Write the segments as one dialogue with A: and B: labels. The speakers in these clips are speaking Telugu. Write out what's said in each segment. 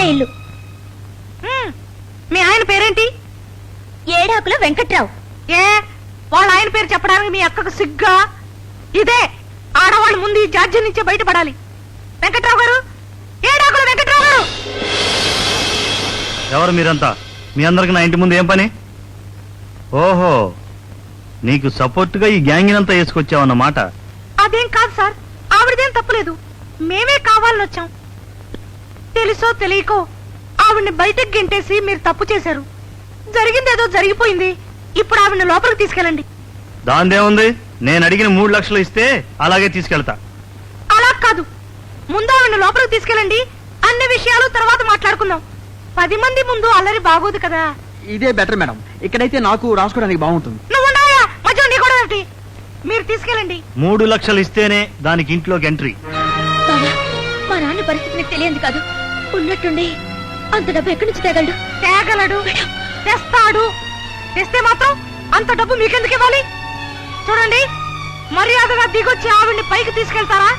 A: ఇదే ఇల్లు.
B: మీ ఆయన పేరేంటి?
A: ఏడాకుల వెంకట్రావు.
B: ఏ వాళ్ళ ఆయన పేరు చెప్పడానికి మీ అక్కకు సిగ్గా? ఇదే ఆడవాళ్ళు ముందు ఈ జాడ్యం నుంచే బయటపడాలి. వెంకట్రావు గారు, ఏడాకుల వెంకట్రావు గారు.
C: ఎవరు మీరంతా? మీ అందరికి నా ఇంటి ముందు ఏం పని? ఓహో, నీకు సపోర్ట్ గా ఈ గ్యాంగ్ అంతా వేసుకొచ్చావన్నమాట.
B: అదేం కాదు సార్, ఆవిడదేం తప్పులేదు. మేమే కావాలని వచ్చాం. తెలుసో తెలియకో ఆవిడ్ని బయటకు గెంటేసి మీరు తప్పు చేశారు. జరిగిందేదో జరిగిపోయింది. ఇప్పుడు ఆవిడ్ని లోపలికి తీసుకెళ్ళండి.
C: దాందేముంది? నేను అడిగిన 3 లక్షలు ఇస్తే అలాగే తీసుకెళ్తా.
B: అలా కాదు, ముందు ఆవిడ్ని లోపలికి తీసుకెళ్ళండి. అన్ని విషయాలు తర్వాత మాట్లాడుకుందాం. 10 మంది ముందు అల్లరి బాగోదు కదా.
D: ఇదే బెటర్ మేడం. ఇక్కడైతే నాకు రాసుకోవడానికి బాగుంటుంది.
B: నువ్వు ఉన్నావా? మధ్య నీ కూడా ఏమిటి? మీరు తీసుకెళ్ళండి.
C: 3 లక్షలు ఇస్తేనే దానికి ఇంట్లోకి ఎంట్రీ.
A: బావా, మా నాన్న పరిస్థితి నీకు తెలియదు కాదు. ఉన్నట్టుండి అంత డబ్బు ఎక్కడి నుంచి తేగలడు?
B: తేగలడు, తెస్తాడు. తెస్తే మాత్రం అంత డబ్బు మీకెందుకు ఇవ్వాలి? చూడండి, మర్యాదగా దిగొచ్చి ఆవిడ్ని పైకి తీసుకెళ్తారా,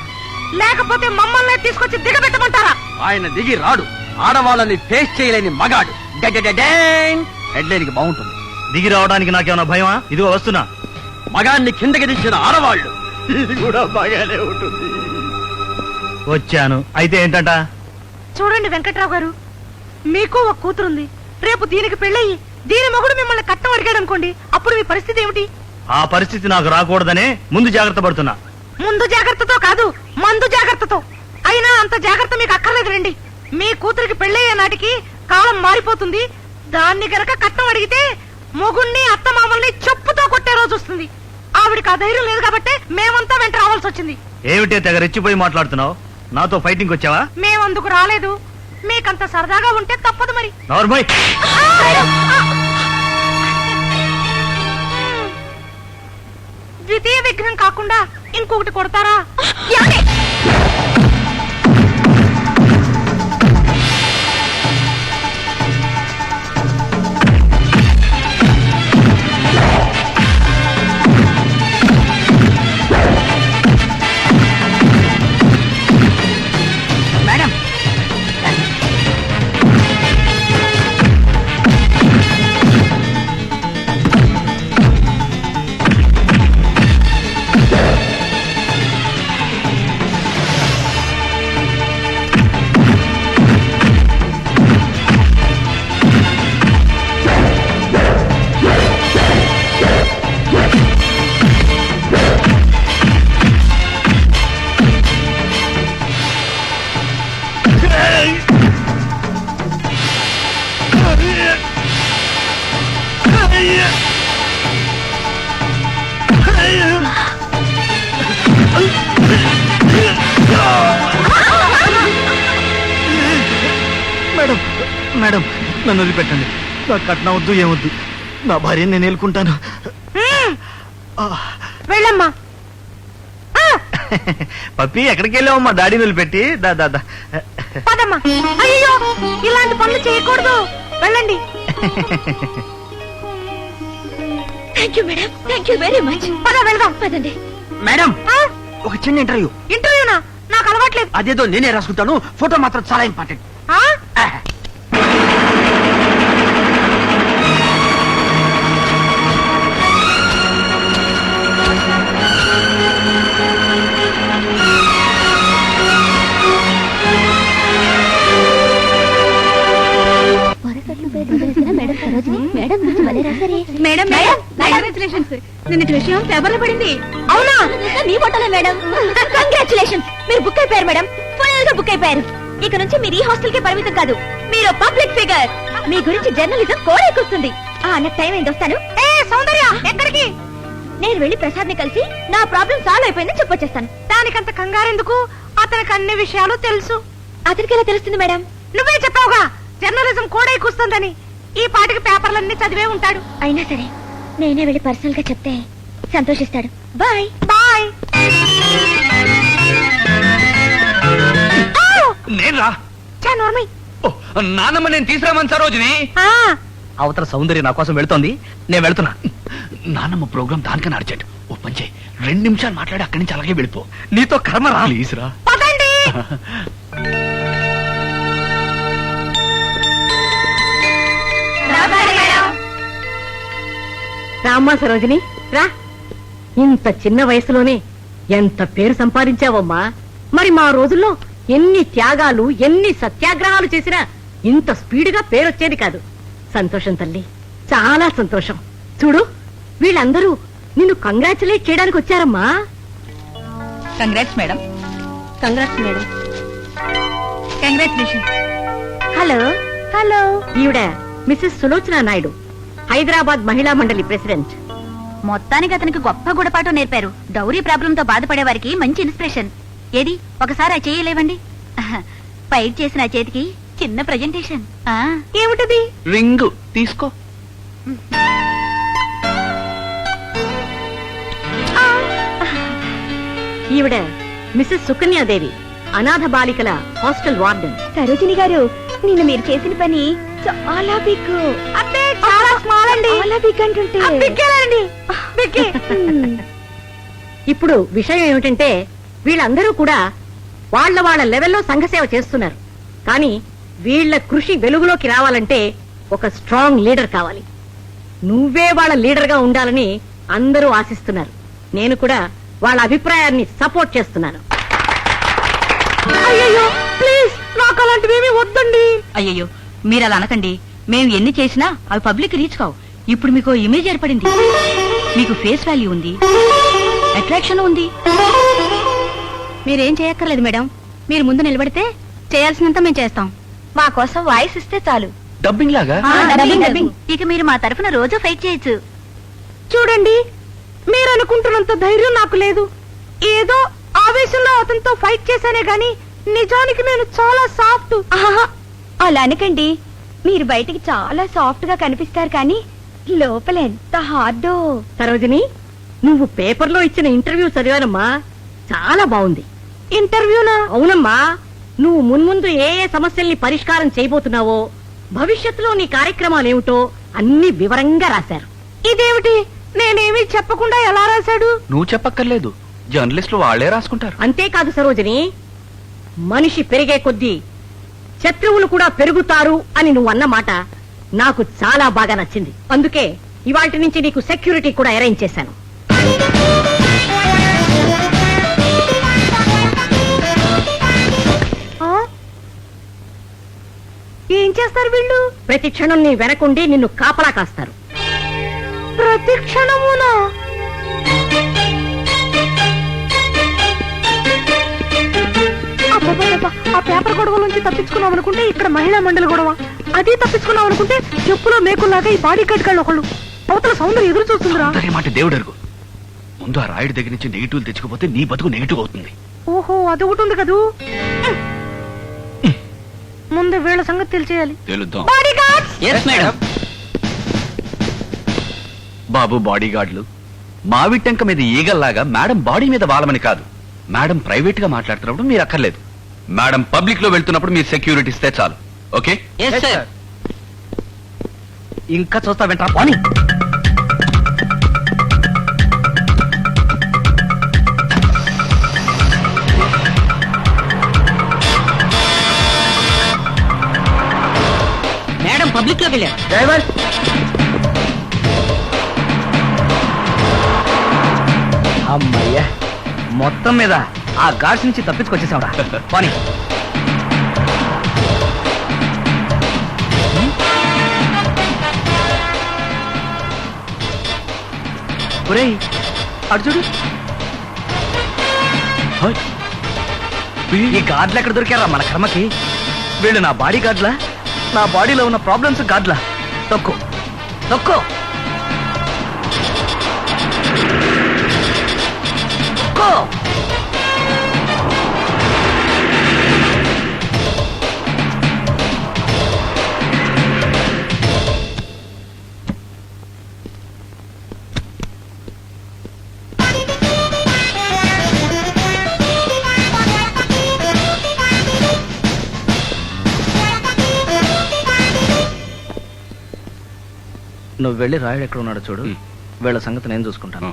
B: లేకపోతే మమ్మల్ని తీసుకొచ్చి దిగబెట్టమంటారా?
D: ఆయన దిగి రాడు. ఆడవాళ్ళని ఫేస్ చేయలేని మగాడు. హెడ్లైన్ కి బాగుంటుంది.
C: దిగి రావడానికి నాకేమైనా భయమా? ఇదిగో వస్తున్నా.
D: మగాన్ని కిందకి దించిన ఆడవాళ్ళు. ఇది కూడా బాగానే ఉంటుంది.
C: వచ్చాను. అయితే ఏంటంట?
B: చూడండి వెంకట్రావు గారు, మీకు ఒక కూతురుంది. రేపు దీనికి పెళ్ళయి దీని మొగుడు మిమ్మల్ని కట్నం అడిగాడు అనుకోండి, అప్పుడు మీ పరిస్థితి ఏమిటి?
C: ఆ పరిస్థితి నాకు రాకూడదనే ముందు జాగ్రత్త పడుతున్నా.
B: ముందు జాగ్రత్తతో కాదు, మందు జాగ్రత్తతో. అయినా అంత జాగ్రత్త మీకు అక్కర్లేదు రండి. మీ కూతురికి పెళ్ళయ్యే నాటికి కాలం మారిపోతుంది. దాన్ని గనక కట్నం అడిగితే మొగుణ్ణి అత్తమామల్ని చెప్పుతో కొట్టే రోజు వస్తుంది. ఆవిడికి ఆ ధైర్యం లేదు కాబట్టి మేమంతా వెంట రావాల్సి వచ్చింది.
C: ఏమిటే తెగ రెచ్చిపోయి మాట్లాడుతున్నావు? నాతో ఫైటింగ్ వచ్చావా?
B: మేమందుకు రాలేదు. మీకంత సరదాగా ఉంటే తప్పదు మరి.
C: నార్మల్.
B: ద్వితీయ విఘ్నం కాకుండా ఇంకొకటి కొడతారా?
C: మేడం, మేడం, నన్ను వదిలిపెట్టండి. నాకు కట్నం వద్దు, ఏమొద్దు. నా భార్యని నేను ఏలుకుంటాను.
B: వెళ్ళమ్మా.
C: పప్పి, ఎక్కడికి వెళ్ళావమ్మా? డాడీని వదిలిపెట్టి. దాదా
B: పదమ్మా. అయ్యో, ఇలాంటి పనులు చేయకూడదు. వెళ్ళండి.
A: Thank you madam, thank you very much.
B: పద వెళ్దాం.
A: పదండి.
D: మేడం, ఒక చిన్న ఇంటర్వ్యూ.
B: ఇంటర్వ్యూనా? నాకు అలవాట్లేదు.
D: అదేదో నేనే రాసుకుంటాను. ఫోటో మాత్రం చాలా ఇంపార్టెంట్.
A: మేడం నిన్నటి విషయం పేపర్లో పడింది. అవునా? మీ ఫోటోలే మేడం. కంగ్రాచులేషన్స్, మీరు బుక్ అయిపోయారు మేడం. ఫుల్ గా బుక్ అయిపోయారు. ఇక నుంచి మీరు ఈ హాస్టల్ కి పరిమితం కాదు. మీరు పబ్లిక్ ఫిగర్. మీ గురించి జర్నలిజం కూడా ఎక్కుస్తుంది. నాకు టైం ఏంటి, వస్తాను.
B: సౌందర్య, ఎక్కడికి?
A: నేను వెళ్ళి ప్రసాద్ ని కలిసి నా ప్రాబ్లం సాల్వ్ అయిపోయిందని చెప్పొచ్చేస్తాను.
B: దానికంత కంగారెందుకు? అతనికి అన్ని విషయాలు తెలుసు.
A: అతనికి ఎలా తెలుస్తుంది మేడం?
B: నువ్వే చెప్పావుగా జర్నలిజం కూడా ఎక్కుస్తుందని. ఈ పాటికి పేపర్లన్నీ చదివే ఉంటాడు.
A: అయినా సరే నేనే వెళ్ళి పర్సనల్ గా చెప్తే సంతోషిస్తాడు. Bye
B: bye.
C: నేను రా. నాన్నమ్మ నేను తీసుకురామని సరోజిని. అవతల సౌందర్య నా కోసం వెళ్తోంది, నేను వెళ్తున్నా. నాన్నమ్మ ప్రోగ్రామ్ దానికన్నా అర్జెంట్. ఓ పంచే 2 నిమిషాలు మాట్లాడి అక్కడి నుంచి అలాగే వెళ్ళిపో. నీతో కర్మ రా. ప్లీజ్ రా.
B: రామ్మా సరోజిని రా. ఇంత చిన్న వయసులోనే ఎంత పేరు సంపాదించావమ్మా. మరి మా రోజుల్లో ఎన్ని త్యాగాలు ఎన్ని సత్యాగ్రహాలు చేసినా ఇంత స్పీడ్గా పేరొచ్చేది కాదు. సంతోషం తల్లి, చాలా సంతోషం. చూడు, వీళ్ళందరూ నిన్ను కంగ్రాచులేట్ చేయడానికి వచ్చారమ్మా.
A: Congrats madam.
B: Congrats madam.
A: Congratulation.
B: Hello hello. ఈవిడ మిసెస్ సులోచన నాయుడు, హైదరాబాద్ మహిళా మండలి ప్రెసిడెంట్.
A: మొత్తానికి అతనికి గొప్ప గుణపాఠం నేర్పారు. డౌరీ ప్రాబ్లం తో బాధపడే వారికి మంచి ఇన్స్పిరేషన్. ఏది ఒకసారి ఆ చేయలేవండి. ఫైట్ చేసిన ఆ చేతికి చిన్న ప్రెజెంటేషన్.
B: ఏమిటది?
C: రింగు తీసుకో.
B: ఈవిడ మిసెస్ సుకన్యాదేవి, అనాథ బాలికల హాస్టల్ వార్డెన్.
A: సరోజిని గారు, నిన్న మీరు చేసిన పని చాలా బిగ్.
B: చాలా స్మాల్ అండి.
A: చాలా బిగ్ అంటుంటే
B: ఇప్పుడు విషయం ఏమిటంటే వీళ్ళందరూ కూడా వాళ్ళ లెవెల్లో సంఘసేవ చేస్తున్నారు. కానీ వీళ్ళ కృషి వెలుగులోకి రావాలంటే ఒక స్ట్రాంగ్ లీడర్ కావాలి. నువ్వే వాళ్ళ లీడర్ గా ఉండాలని అందరూ ఆశిస్తున్నారు. నేను కూడా వాళ్ళ అభిప్రాయాన్ని సపోర్ట్ చేస్తున్నాను. అయ్యో ప్లీజ్, నాకు అలాంటివేమీ వద్దండి.
A: అయ్యయ్యో, మీరు అలా అనకండి. మేము ఎన్ని చేసినా అవి పబ్లిక్ రీచ్ కావు. ఇప్పుడు మీకు ఇమేజ్ ఏర్పడింది, మీకు ఫేస్ వాల్యూ ఉంది, అట్రాక్షన్ ఉంది. మీరేం చేయక్కర్లేదు మేడం. మీరు ముందు నిలబడితే చేయాల్సినంత మేము చేస్తాం. మా కోసం వాయిస్ ఇస్తే చాలు.
C: డబ్బింగ్ లాగా?
A: డబ్బింగ్. ఇక మీరు మా తరఫున రోజు ఫైట్ చేయొచ్చు.
B: చూడండి, మీరు అనుకుంటున్నంత ధైర్యం నాకు లేదు. ఏదో ఆవేశంలో అతనితో ఫైట్ చేశానే గాని నిజానికి నేను చాలా సాఫ్ట్.
A: అలా అనకండి. మీరు బయటికి చాలా సాఫ్ట్ గా కనిపిస్తారు, కానీ లోపల ఎంత హార్డో.
B: సరోజిని, నువ్వు పేపర్లో ఇచ్చిన ఇంటర్వ్యూ చదివానమ్మా, చాలా బాగుంది. ఇంటర్వ్యూనా? అవునమ్మా. నువ్వు మున్ముందు ఏ ఏ సమస్యల్ని పరిష్కారం చేయబోతున్నావో, భవిష్యత్తులో నీ కార్యక్రమాలేమిటో అన్ని వివరంగా రాశారు. ఇదేమిటి, నేనేమీ చెప్పకుండా ఎలా రాశాడు?
C: నువ్వు చెప్పక్కర్లేదు, జర్నలిస్టులు వాళ్లే రాసుకుంటారు.
B: అంతేకాదు సరోజిని, మనిషి పెరిగే కొద్దీ శత్రువులు కూడా పెరుగుతారు అని నువ్వు అన్నమాట నాకు చాలా బాగా నచ్చింది. అందుకే ఇవాల్టి నుంచి నీకు సెక్యూరిటీ కూడా అరేంజ్ చేశాను. ఏం చేస్తారు వీళ్ళు? ప్రతి క్షణం నీ వెనకుండి నిన్ను కాపలా కాస్తారు. ప్రతి క్షణమునా? ఆ పేపర్ గొడవ నుంచి తప్పించుకున్నాం అనుకుంటే ఇక్కడ మహిళా మండలి గొడవ, అది తప్పించుకున్నాం అనుకుంటే చెప్పులో మేకుల్లాగా ఈ బాడీ కట్ గాళ్ళు ఒకళ్ళు. అవతల సౌందర్యం ఎదురు చూస్తుందిరా.
C: మాట దేవుడు అరుగు. ముందు ఆ రాయుడి దగ్గర నుంచి నెగిటివ్ తెచ్చుకోపోతే నీ బతుకు నెగిటివ్ అవుతుంది.
B: ఓహో, అది ఒకటి ఉంది కదూ. ముందు వీళ్ళ సంగతి తెలిసేయాలి.
C: తెలుద్దాం. బాబు బాడీ గార్డులు, మావి టెంక మీద ఈగల్లాగా మేడం బాడీ మీద వాలమని కాదు. మేడం ప్రైవేట్ గా మాట్లాడుతున్నప్పుడు మీరు అక్కర్లేదు. మేడం పబ్లిక్ లో వెళ్తున్నప్పుడు మీరు సెక్యూరిటీ ఇస్తే చాలు. ఓకే? ఇంకా చూస్తా వెంటరా పోనీ.
B: మేడం పబ్లిక్ లోకి వెళ్ళారు.
D: డ్రైవర్,
C: అమ్మయ్యా, మొత్తం మీద ఆ గాడ్స్ నుంచి తప్పించుకొచ్చేసావురా. పోనీ. ఒరేయ్, అటు చూడు. ఈ గాడ్లు ఎక్కడ దొరికారా మన కర్మకి? వీళ్ళు నా బాడీ గాడ్లా? నా బాడీలో ఉన్న ప్రాబ్లమ్స్ గాడ్లా? తొక్కు తొక్కు. నువ్వు వెళ్ళి రాయుడు ఎక్కడ ఉన్నాడో చూడు. వీళ్ళ సంగతి నేను చూసుకుంటాను.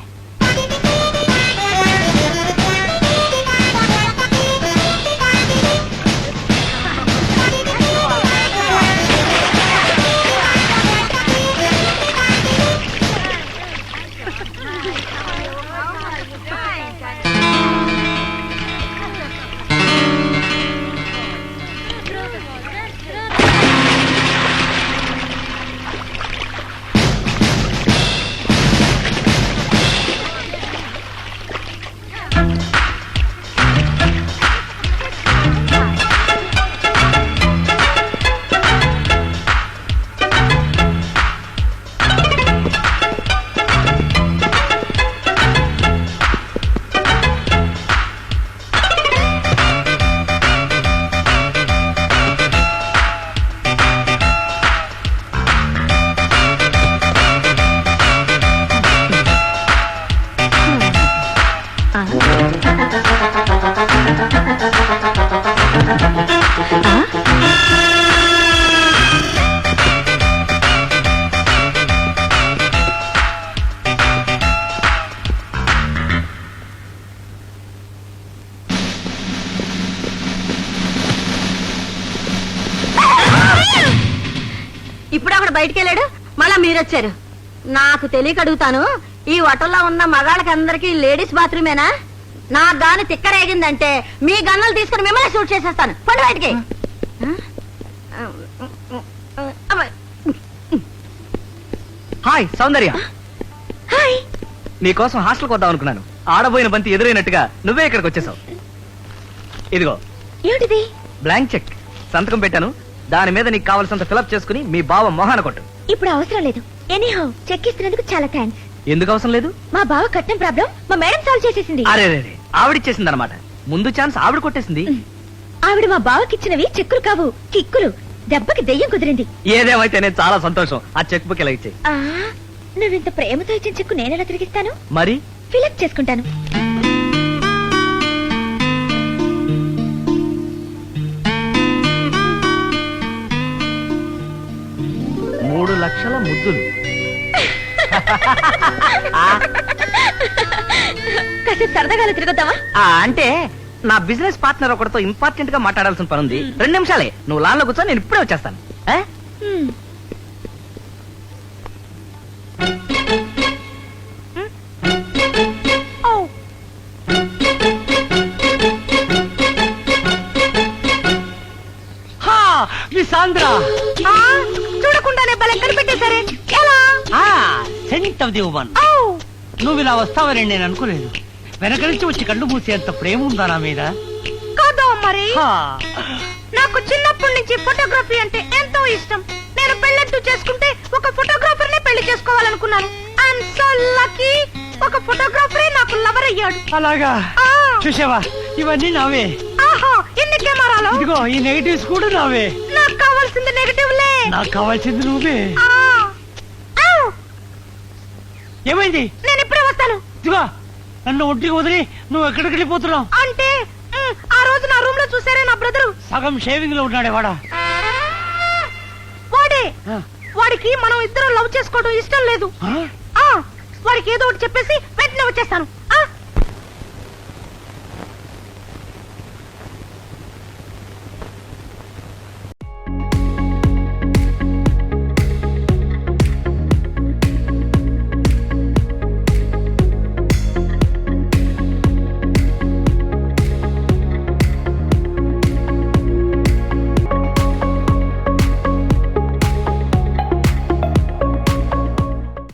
A: ఇప్పుడు అక్కడ బయటికి వెళ్ళాడు, మళ్ళా మీరొచ్చారు. నాకు తెలియక అడుగుతాను, ఈ హోటల్లో ఉన్న మగాళ్ళకి అందరికి లేడీస్ బాత్రూమేనా? నా గాని తిక్కరేగిందంటే మీ గన్నలు తీసుకుని మిమ్మల్ని షూట్ చేసేస్తాను. పండు బయటికి.
E: హాయ్ సౌందర్య,
A: హాయ్.
E: నీకోసం హాస్టల్కి వద్దాం అనుకున్నాను. ఆడబోయిన బంతి ఎదురైనట్టుగా నువ్వే ఇక్కడికి వచ్చేసావు. ఇదిగో
A: ఏమిటిది?
E: బ్లాంక్ చెక్, సంతకం పెట్టాను. దాని మీద నీకు కావాల్సినంత ఫిలప్ చేసుకుని మీ బావ మొహాన కొట్టు.
A: ఇప్పుడు అవసరం లేదు. ఎనీహౌ చెక్ ఇస్తున్నందుకు చాలా థ్యాంక్స్.
E: ఎందుకు అవసరం లేదు?
A: మా బావ కట్నం ప్రాబ్లం మా మేడం సాల్వ్ చేసేసింది.
E: అరే ఆవిడిచ్చేసింది అనమాట. ముందు ఛాన్స్ ఆవిడ కొట్టేసింది.
A: ఆవిడ మా బావకిచ్చినవి చెక్కులు కావు, కిక్కులు. దెబ్బకి దెయ్యం కుదిరింది.
E: ఏదేమైతే నేను చాలా సంతోషం. ఆ చెక్ బుక్ ఇలా ఇచ్చే.
A: ఆ, నువ్వింత ప్రేమతో ఇచ్చిన చెక్కు నేనెలా తిరిగిస్తాను?
E: మరి
A: ఫిలప్ చేసుకుంటాను.
E: మూడు లక్షల ముద్దులు.
A: కాసేపు సరదాగా తిరుగుతావా?
E: అంటే నా బిజినెస్ పార్ట్నర్ ఒకటితో ఇంపార్టెంట్ గా మాట్లాడాల్సిన పని ఉంది. 2 నిమిషాలే, నువ్వు లాన్లో కూర్చో, నేను ఇప్పుడే వచ్చేస్తాను. ఆ?
B: సాంద్ర చూడకుండానే భలే కనిపెట్టేశారే. ఎలా?
F: Scent of the woman. నువ్వు ఇలా వస్తావని నేను అనుకోలేదు. వెనక నుంచి వచ్చి కళ్ళు మూసేంత ప్రేమ ఉందా నా మీద?
B: కాదు మరి. నాకు చిన్నప్పటి నుంచి ఫోటోగ్రఫీ అంటే ఎంతో ఇష్టం. నేను పెళ్ళంటూ చేసుకుంటే ఒక ఫోటోగ్రాఫర్ నే పెళ్లి చేసుకోవాలనుకున్నాను. ఐఎమ్ సో లక్కీ, ఒక ఫోటోగ్రాఫరే నాకు లవర్ అయ్యాడు.
F: అలాగా? చూసావా, ఇవన్నీ నావే.
B: ఆహా, ఎన్ని కెమెరాలు?
F: ఇదిగో ఈ నెగటివ్స్ కూడా నావే.
B: నాకు కావాల్సింది నెగటివ్లే.
F: నాకు కావాల్సింది నువ్వే. ఏమైంది?
B: నేను ఇప్పుడే వస్తాను.
F: ఇదిగో నన్ను ఒంటికి వదిలి నువ్వు ఎక్కడికి వెళ్ళిపోతున్నావు?
B: అంటే ఆ రోజు నా రూమ్ లో చూసారే నా బ్రదరు,
F: సగం షేవింగ్ లో ఉన్నాడే వాడా?
B: వాడే. వాడికి మనం ఇద్దరం లవ్ చేసుకోవడం ఇష్టం లేదు. వాడికి ఏదో ఒకటి చెప్పేసి వెంటనే వచ్చేస్తాను.